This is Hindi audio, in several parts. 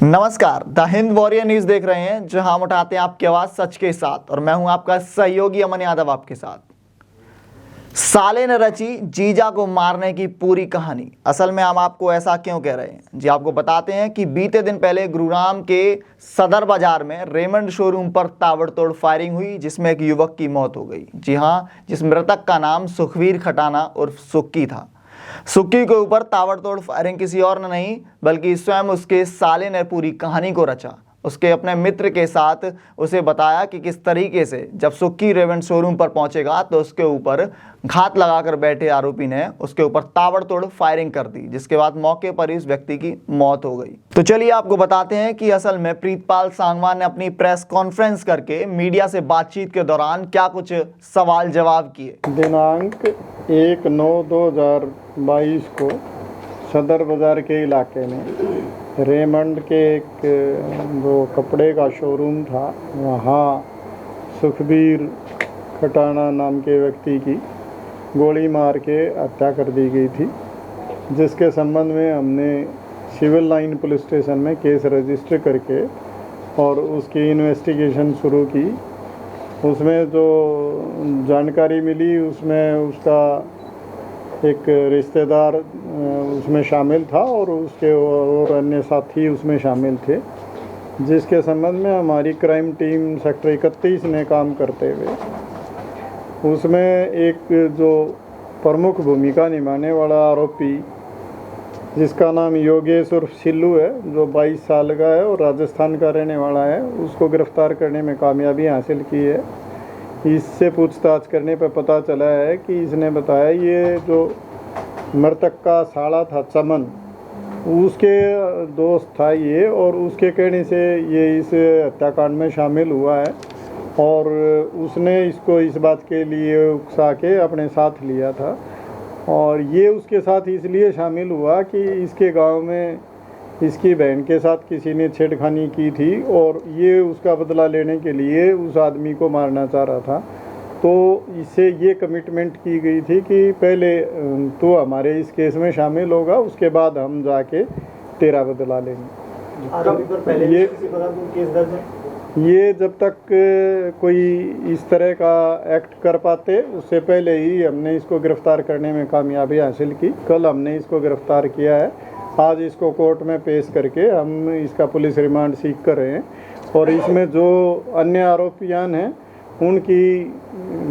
नमस्कार, द हिंद वॉरियर न्यूज देख रहे हैं, जहां हम उठाते हैं आपकी आवाज सच के साथ। और मैं हूं आपका सहयोगी अमन यादव आपके साथ। साले ने रची जीजा को मारने की पूरी कहानी। असल में हम आपको ऐसा क्यों कह रहे हैं जी, आपको बताते हैं कि बीते दिन पहले गुरुग्राम के सदर बाजार में रेमंड शोरूम पर ताबड़तोड़ फायरिंग हुई, जिसमें एक युवक की मौत हो गई। जी हाँ, जिस मृतक का नाम सुखवीर खटाना उर्फ सुक्की था। सुक्की के ऊपर ताबड़तोड़ फायरिंग किसी और ने नहीं बल्कि स्वयं उसके साले ने पूरी कहानी को रचा। उसके अपने मित्र के साथ उसे बताया कि किस तरीके से जब सुक्की रेमंड शोरूम पर पहुंचेगा तो उसके ऊपर घात लगाकर बैठे आरोपी ने उसके ऊपर ताबड़तोड़ फायरिंग कर दी, जिसके बाद मौके पर ही उस व्यक्ति की मौत हो गई। तो चलिए आपको बताते हैं कि असल में प्रीतपाल सांगवान ने अपनी प्रेस कॉन्फ्रेंस करके मीडिया से बातचीत के दौरान क्या कुछ सवाल जवाब किए। दिनांक 1/9/2022 को सदर बाज़ार के इलाके में रेमंड के एक जो कपड़े का शोरूम था, वहाँ सुखबीर खटाना नाम के व्यक्ति की गोली मार के हत्या कर दी गई थी, जिसके संबंध में हमने सिविल लाइन पुलिस स्टेशन में केस रजिस्टर करके और उसकी इन्वेस्टिगेशन शुरू की। उसमें जो जानकारी मिली उसमें उसका एक रिश्तेदार उसमें शामिल था और उसके और अन्य साथी उसमें शामिल थे, जिसके संबंध में हमारी क्राइम टीम सेक्टर 31 ने काम करते हुए उसमें एक जो प्रमुख भूमिका निभाने वाला आरोपी जिसका नाम योगेश उर्फ सिल्लू है, जो 22 साल का है और राजस्थान का रहने वाला है, उसको गिरफ्तार करने में कामयाबी हासिल की है। इससे पूछताछ करने पर पता चला है कि इसने बताया ये जो मृतक का साला था चमन, उसके दोस्त था ये, और उसके कहने से ये इस हत्याकांड में शामिल हुआ है और उसने इसको इस बात के लिए उकसा के अपने साथ लिया था। और ये उसके साथ इसलिए शामिल हुआ कि इसके गांव में इसकी बहन के साथ किसी ने छेड़खानी की थी और ये उसका बदला लेने के लिए उस आदमी को मारना चाह रहा था। तो इससे ये कमिटमेंट की गई थी कि पहले तो हमारे इस केस में शामिल होगा, उसके बाद हम जाके तेरा बदला लेंगे। आरोपी पर पहले केस दर्ज है। ये जब तक कोई इस तरह का एक्ट कर पाते उससे पहले ही हमने इसको गिरफ्तार करने में कामयाबी हासिल की। कल हमने इसको गिरफ्तार किया है। आज इसको कोर्ट में पेश करके हम इसका पुलिस रिमांड सीख कर रहे हैं और इसमें जो अन्य आरोपियां हैं उनकी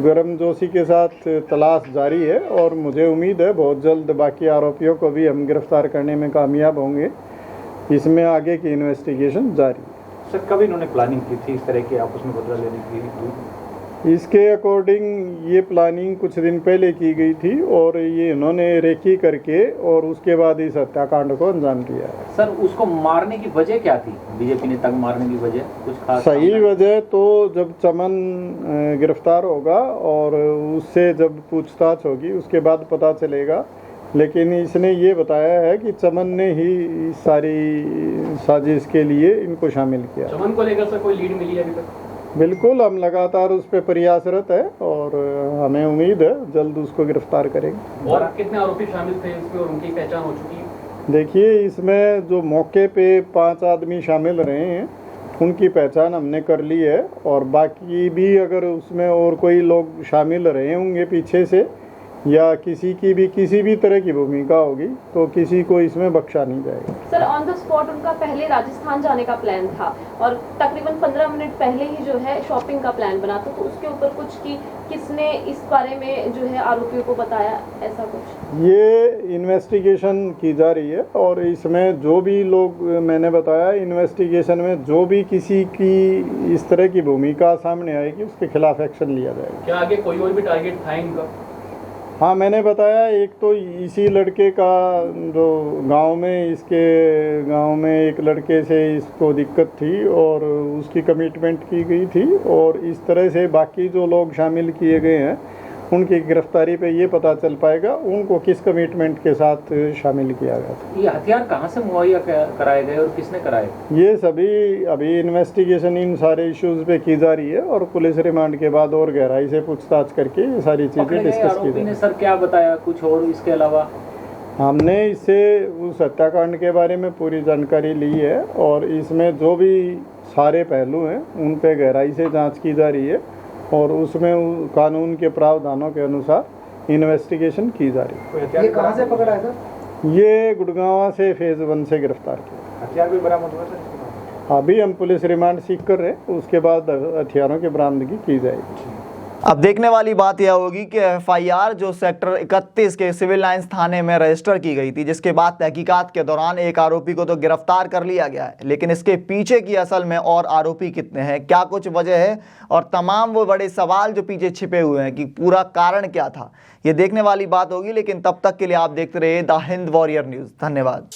गर्मजोशी के साथ तलाश जारी है और मुझे उम्मीद है बहुत जल्द बाकी आरोपियों को भी हम गिरफ्तार करने में कामयाब होंगे। इसमें आगे की इन्वेस्टिगेशन जारी है। सर, कब इन्होंने प्लानिंग की थी इस तरह की आपस में बदला लेने की? इसके अकॉर्डिंग ये प्लानिंग कुछ दिन पहले की गई थी और ये इन्होंने रेकी करके और उसके बाद इस हत्याकांड को अंजाम दिया है। सर, उसको मारने की वजह क्या थी? बीजेपी ने तंग मारने की वजह कुछ खास? सही वजह तो जब चमन गिरफ्तार होगा और उससे जब पूछताछ होगी उसके बाद पता चलेगा, लेकिन इसने ये बताया है कि चमन ने ही सारी साजिश के लिए इनको शामिल किया। चमन को लेकर सर कोई लीड मिली है अभी तक? बिल्कुल, हम लगातार उस पर प्रयासरत है और हमें उम्मीद है जल्द उसको गिरफ्तार करेंगे। और कितने आरोपी शामिल थे इसमें और उनकी पहचान हो चुकी है? देखिए, इसमें जो मौके पे 5 आदमी शामिल रहे हैं उनकी पहचान हमने कर ली है और बाकी भी अगर उसमें और कोई लोग शामिल रहे होंगे पीछे से या किसी की भी किसी भी तरह की भूमिका होगी तो किसी को इसमें बख्शा नहीं जाएगा। सर, ऑन द स्पॉट उनका पहले राजस्थान जाने का प्लान था और तकरीबन 15 मिनट पहले ही जो है शॉपिंग का प्लान बना था, तो उसके ऊपर कुछ कि किसने इस बारे में जो है आरोपियों को बताया, ऐसा कुछ? ये इन्वेस्टिगेशन की जा रही है और इसमें जो भी लोग मैंने बताया, इन्वेस्टिगेशन में जो भी किसी की इस तरह की भूमिका सामने आएगी उसके खिलाफ एक्शन लिया जाएगा। क्या आगे कोई और भी टारगेट था इनका? हाँ, मैंने बताया एक तो इसी लड़के का जो इसके गांव में एक लड़के से इसको दिक्कत थी और उसकी कमिटमेंट की गई थी और इस तरह से बाकी जो लोग शामिल किए गए हैं उनकी गिरफ्तारी पे ये पता चल पाएगा उनको किस कमिटमेंट के साथ शामिल किया गया था। ये हथियार कहाँ से मुहैया कराए गए और किसने कराए? ये सभी अभी इन्वेस्टिगेशन इन सारे इश्यूज पे की जा रही है और पुलिस रिमांड के बाद और गहराई से पूछताछ करके ये सारी चीज़ें डिस्कस की जाएगी। सर, क्या बताया कुछ और इसके अलावा? हमने इससे उस हत्याकांड के बारे में पूरी जानकारी ली है और इसमें जो भी सारे पहलू हैं उन पे गहराई से जांच की जा रही है और उसमें कानून के प्रावधानों के अनुसार इन्वेस्टिगेशन की जा रही है। ये कहाँ से पकड़ा है सर? ये गुड़गांव से फेज 1 से गिरफ्तार किया। हथियार भी बरामद हुआ सर? अभी हम पुलिस रिमांड सीख कर रहे हैं, उसके बाद हथियारों की बरामदगी की जाएगी। अब देखने वाली बात यह होगी कि एफआईआर जो सेक्टर 31 के सिविल लाइंस थाने में रजिस्टर की गई थी, जिसके बाद तहकीकात के दौरान एक आरोपी को तो गिरफ्तार कर लिया गया है, लेकिन इसके पीछे की असल में और आरोपी कितने हैं, क्या कुछ वजह है और तमाम वो बड़े सवाल जो पीछे छिपे हुए हैं कि पूरा कारण क्या था, ये देखने वाली बात होगी। लेकिन तब तक के लिए आप देखते रहिए द हिंद वॉरियर न्यूज़। धन्यवाद।